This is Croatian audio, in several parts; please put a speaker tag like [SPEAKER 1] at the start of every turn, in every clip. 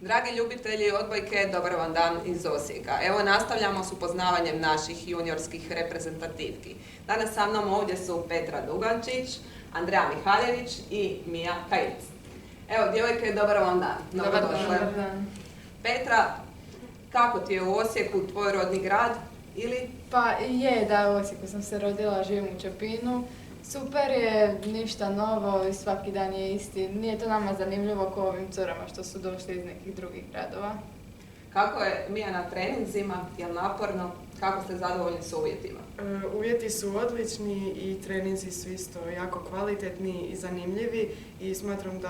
[SPEAKER 1] Dragi ljubitelji odbojke, dobar vam dan iz Osijeka. Evo nastavljamo s upoznavanjem naših juniorskih reprezentativki. Danas sa mnom ovdje su Petra Dugančić, Andreja Mihaljević i Mija Kajic. Evo, djevojke, dobar vam dan.
[SPEAKER 2] Dobar dan.
[SPEAKER 1] Petra, kako ti je u Osijeku, tvoj rodni grad ili?
[SPEAKER 2] Pa je, da, u Osijeku sam se rodila, živim u Čepinu. Super je, ništa novo i svaki dan je isti. Nije to nama zanimljivo kao ovim curama što su došli iz nekih drugih gradova.
[SPEAKER 1] Kako je Mija na treninzima, je li naporno? Kako ste zadovoljni s uvjetima?
[SPEAKER 3] Uvjeti su odlični i treninzi su isto jako kvalitetni i zanimljivi i smatram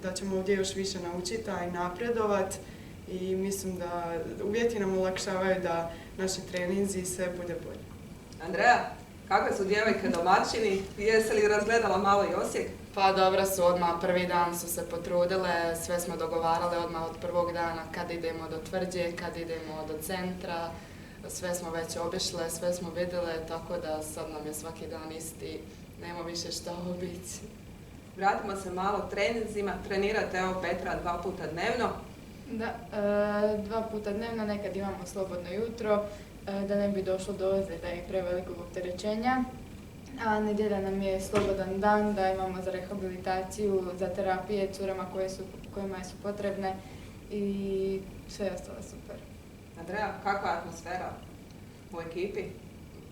[SPEAKER 3] da ćemo ovdje još više naučiti i napredovat i mislim da uvjeti nam olakšavaju da naši treninzi sve bude bolje.
[SPEAKER 1] Andreja, kakve su djevojke domaćini? Jesi li razgledala malo i Osijek?
[SPEAKER 4] Pa dobro su, odmah prvi dan su se potrudile, sve smo dogovarale odmah od prvog dana kad idemo do Tvrđe, kad idemo do centra, sve smo već obišle, sve smo vidjele, tako da sad nam je svaki dan isti, nema više šta obići.
[SPEAKER 1] Vratimo se malo treninzima, trenirate evo Petra 2 puta dnevno.
[SPEAKER 2] Da, 2 puta dnevno, nekad imamo slobodno jutro, da ne bi došlo do ozljeda i prevelikog opterećenja. A nedjelja nam je slobodan dan, da imamo za rehabilitaciju, za terapije curama kojima su potrebne i sve je ostalo super.
[SPEAKER 1] Andreja, kakva je atmosfera u ekipi?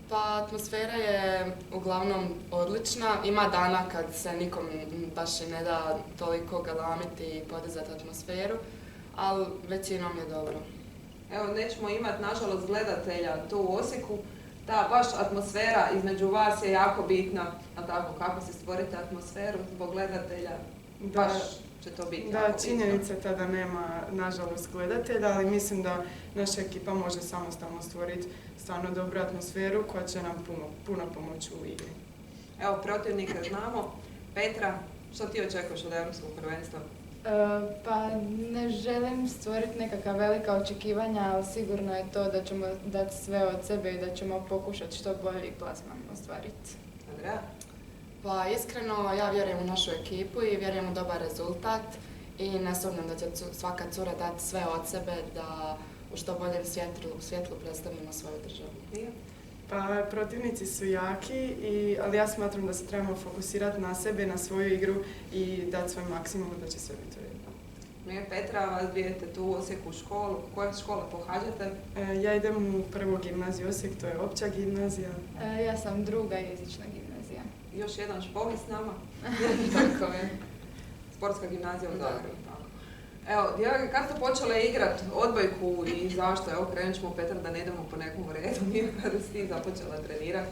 [SPEAKER 4] Pa atmosfera je uglavnom odlična, ima dana kad se nikom baš i ne da toliko galamiti i podizati atmosferu, ali većinom je dobro.
[SPEAKER 1] Evo, nećemo imati, nažalost, gledatelja tu u Osijeku. Ta baš atmosfera između vas je jako bitna, a tako, kako se stvorite atmosferu zbog gledatelja, baš će to biti jako bitno.
[SPEAKER 3] Činjenica je da nema, nažalost, gledatelja, ali mislim da naša ekipa može samostalno stvoriti stvarno dobru atmosferu koja će nam puno pomoći u igri.
[SPEAKER 1] Evo, protivnike znamo. Petra, što ti očekuješ od Europskog prvenstva?
[SPEAKER 2] Pa ne želim stvoriti nekakva velika očekivanja, ali sigurno je to da ćemo dati sve od sebe i da ćemo pokušati što bolji plasman ostvariti.
[SPEAKER 1] Andreja?
[SPEAKER 4] Pa iskreno, ja vjerujem u našu ekipu i vjerujem u dobar rezultat i ne sumnjam da će svaka cura dati sve od sebe da u što boljem svjetlu predstavimo svoju državu.
[SPEAKER 3] Pa protivnici su jaki, ali ja smatram da se trebamo fokusirati na sebe, na svoju igru i dati svoj maksimum da će sve biti u redu.
[SPEAKER 1] Mija, Petra, vas bijete tu u Osijeku u školu. Koje škole pohađate?
[SPEAKER 3] Ja idem u prvu gimnaziju Osijek, to je opća gimnazija.
[SPEAKER 2] Ja sam druga jezična gimnazija.
[SPEAKER 1] Još jedan špoli s nama.
[SPEAKER 4] Tako je.
[SPEAKER 1] Sportska gimnazija u Zagrebu. Evo, djevojke, kad ste počele igrati odbojku i zašto? Evo, krenut ćemo, Petra, da ne idemo po nekom redu. Nije kada si ti započela trenirati?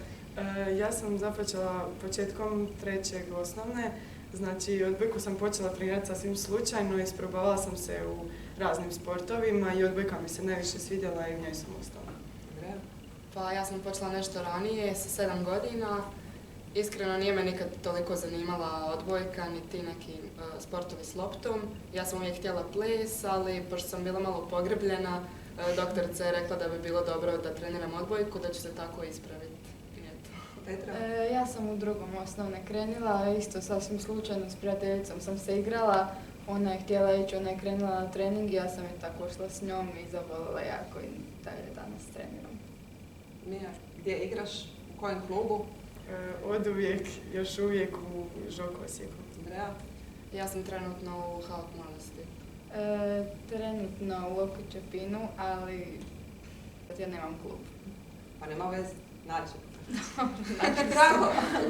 [SPEAKER 3] Ja sam započela početkom 3. osnovne. Znači, odbojku sam počela trenirati sasvim slučajno, isprobavala sam se u raznim sportovima i odbojka mi se najviše svidjela i u njoj sam ostala.
[SPEAKER 4] Pa ja sam počela nešto ranije, sa 7 godina. Iskreno nije me nikad toliko zanimala odbojka, niti neki sportovi s loptom. Ja sam uvijek htjela ples, ali pošto sam bila malo pogrbljena, doktorica je rekla da bi bilo dobro da treniram odbojku, da ću se tako ispraviti.
[SPEAKER 2] Ja sam u 2. osnovne krenula, isto sasvim slučajno s prijateljicom sam se igrala. Ona je htjela ići, ona je krenula na trening i ja sam je tako šla s njom i zavolila jako i dalje danas treniram.
[SPEAKER 1] Mija, gdje igraš? U kojem klubu?
[SPEAKER 3] Oduvijek, još uvijek u Žoko Osijeku.
[SPEAKER 1] Andreja?
[SPEAKER 4] Ja sam trenutno u HAOK Manastir.
[SPEAKER 2] Trenutno u Oku Čepinu, ali ja nemam klub.
[SPEAKER 1] Pa nema veze, naći.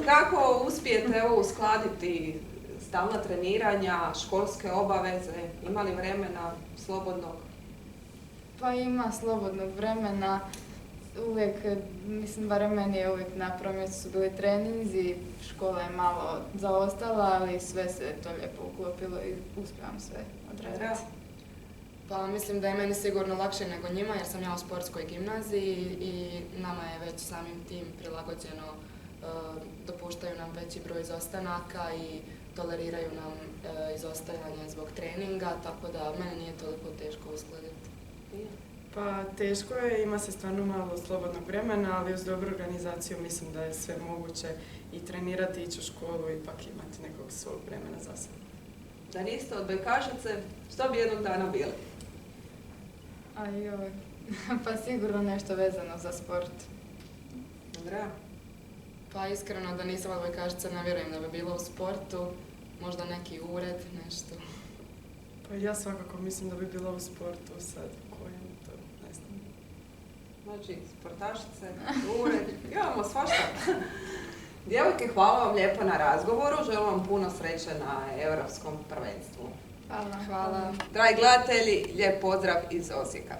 [SPEAKER 1] Kako uspijete uskladiti stalna treniranja, školske obaveze, ima li vremena slobodnog?
[SPEAKER 2] Pa ima slobodnog vremena, uvijek, mislim, barem meni je uvijek na prvom mjestu su bili treninzi, škola je malo zaostala, ali sve se to lijepo uklopilo i uspijevam sve odraditi.
[SPEAKER 4] Pa mislim da je meni sigurno lakše nego njima jer sam ja u sportskoj gimnaziji i nama je već samim tim prilagođeno, dopuštaju nam veći broj izostanaka i toleriraju nam izostajanje zbog treninga, tako da meni nije toliko teško uskladiti.
[SPEAKER 3] Pa teško je, ima se stvarno malo slobodnog vremena, ali uz dobru organizaciju mislim da je sve moguće i trenirati, ići u školu i ipak imati nekog svog vremena za sebe.
[SPEAKER 1] Da niste odbojkašice, što bi jednog dana bili?
[SPEAKER 2] Ajoj, pa sigurno nešto vezano za sport.
[SPEAKER 1] Andreja?
[SPEAKER 4] Pa iskreno da nisam odbojkašica ne vjerujem da bi bila u sportu. Možda neki ured, nešto.
[SPEAKER 3] Pa ja svakako mislim da bi bila u sportu sad, kojem to ne znam.
[SPEAKER 1] Znači, sportašice, ured, imamo svašta. Djevojke, hvala vam lijepo na razgovoru, želim vam puno sreće na Europskom prvenstvu.
[SPEAKER 2] Hvala.
[SPEAKER 4] Hvala.
[SPEAKER 1] Dragi gledatelji, lijep pozdrav iz Osijeka.